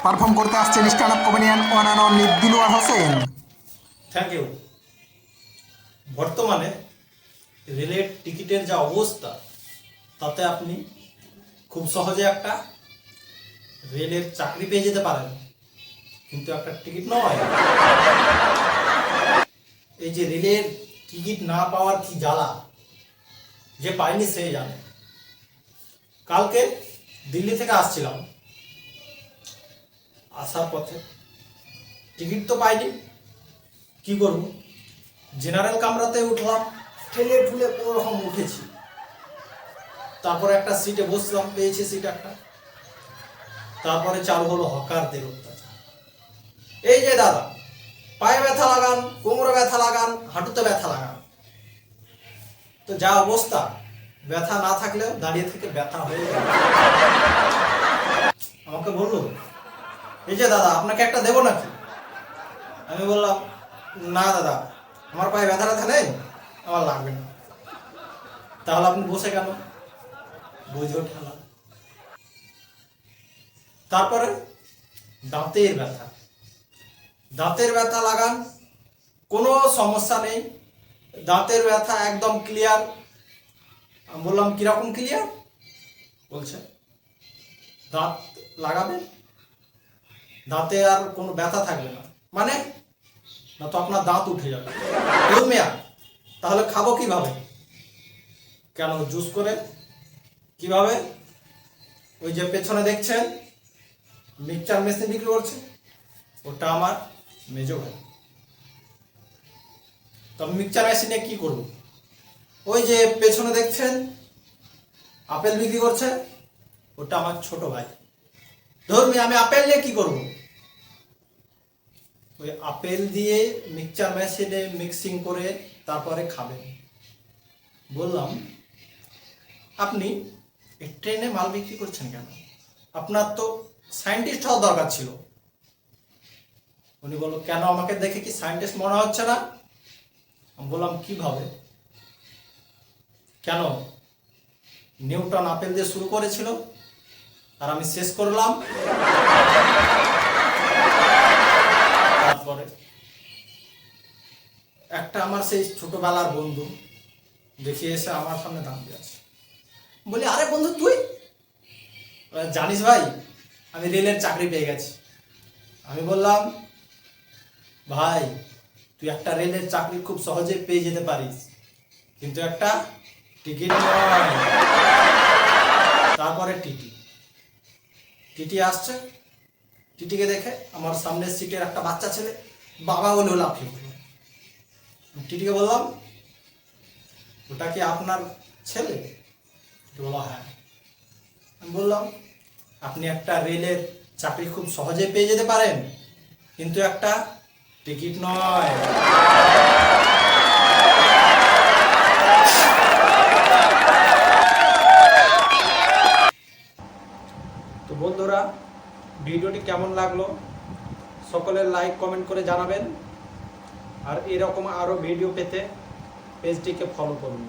Perform করতে আসছেন stand up comedian one and only Dilwar Hossain. Thank you. বর্তমানে রেলের টিকিটের যা অবস্থা, তাতে আপনি খুব সহজে একটা রেলের চাকরি পেয়ে যেতে পারেন, কিন্তু একটা টিকিট নয়। এই যে রেলের টিকিট না পাওয়ার কি জ্বালা, যে পায়নি সে জানে। কালকে দিল্লি থেকে আসছিলাম, আসার পথে টিকিট তো পাইনি, কি করব? জেনারেল কামরাতে উঠলাম, ঠেলে ঠুলে কোনো রকম উঠেছি। তারপরে একটা সিটে বসলাম, পেয়েছি সিট একটা। তারপরে চালু হলো হকারদের অত্যাচার। এই যে দাদা, পায়ে ব্যথা লাগান, কোমরে ব্যথা লাগান, হাঁটুতে ব্যথা লাগান। তো যা অবস্থা, ব্যথা না থাকলেও দাঁড়িয়ে থেকে ব্যথা হয়ে গেল। আমাকে বললো, এই যে দাদা, আপনাকে একটা দেবো নাকি? আমি বললাম, না দাদা, আমার পায়ে ব্যথা ব্যথা নেই, আমার লাগবে না। তাহলে আপনি বসে কেন? বুঝো ঠেলা। তারপরে দাঁতের ব্যথা, দাঁতের ব্যথা লাগান, কোনো সমস্যা নেই, দাঁতের ব্যথা একদম ক্লিয়ার। আমি বললাম, কিরকম ক্লিয়ার? বলছে, দাঁত লাগাবে, দাঁতে আর কোনো ব্যথা থাকবে না। মানে না তো আপনার দাঁত উঠে যাবে। মেয়া, তাহলে খাবো কিভাবে? কেন জুস করে? কিভাবে? ওই যে পেছনে দেখছেন মিক্সচার মেশিন বিক্রি করছে, ওটা আমার মেজো ভাই। তো আমি মিক্সচার মেশিনে কি করব? ওই যে পেছনে দেখছেন আপেল বিক্রি করছে, ওটা আমার ছোট ভাই। ধর্মী, আমি আপেল নিয়ে কি করব? ওই আপেল দিয়ে মিক্সচার মেশিনে মিক্সিং করে তারপরে খাবেন। বললাম, আপনি এই ট্রেনে মাল বিক্রি করছেন কেন? আপনার তো সায়েন্টিস্ট হওয়ার দরকার ছিল। উনি বলল, কেন আমাকে দেখে কি সায়েন্টিস্ট মনে হচ্ছে না? আমি বললাম, কিভাবে? কেন নিউটন আপেল দিয়ে শুরু করেছিল আর আমি শেষ করলাম। তারপরে একটা আমার সেই ছোটবেলার বন্ধু দেখে এসে আমার সামনে দাঁড়িয়ে আছে। বলি, আরে বন্ধু তুই জানিস ভাই, আমি রেলের চাকরি পেয়ে গেছি। আমি বললাম, ভাই তুই একটা রেলের চাকরি খুব সহজে পেয়ে যেতে পারিস, কিন্তু একটা টিকিট নয়। তারপরে টিটি আসছে। টিটিকে দেখে আমার সামনের সিটের একটা বাচ্চা ছেলে বাবা বলে লাফিয়ে পড়ল। টিটিকে বললাম, ওটা কি আপনার ছেলে? বলল, হ্যাঁ। আমি বললাম, আপনি একটা রেলের চাকরি খুব সহজে পেয়ে যেতে পারেন, কিন্তু একটা টিকিট নয়। তো বন্ধুরা, ভিডিওটি কেমন লাগলো সকলের লাইক কমেন্ট করে জানাবেন। আর এরকম আরও ভিডিও পেতে পেজটিকে ফলো করুন।